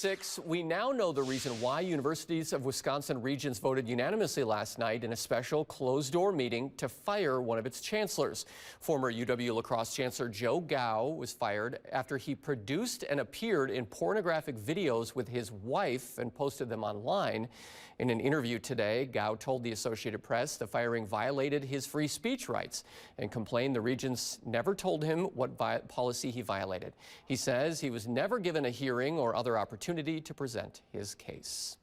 6, we now know the reason why universities of Wisconsin regents voted unanimously last night in a special closed-door meeting to fire one of its chancellors. Former UW-La Crosse Chancellor Joe Gao was fired after he produced and appeared in pornographic videos with his wife and posted them online. In an interview today, Gao told the Associated Press the firing violated his free speech rights and complained the regents never told him what policy he violated. He says he was never given a hearing or other opportunity to present his case.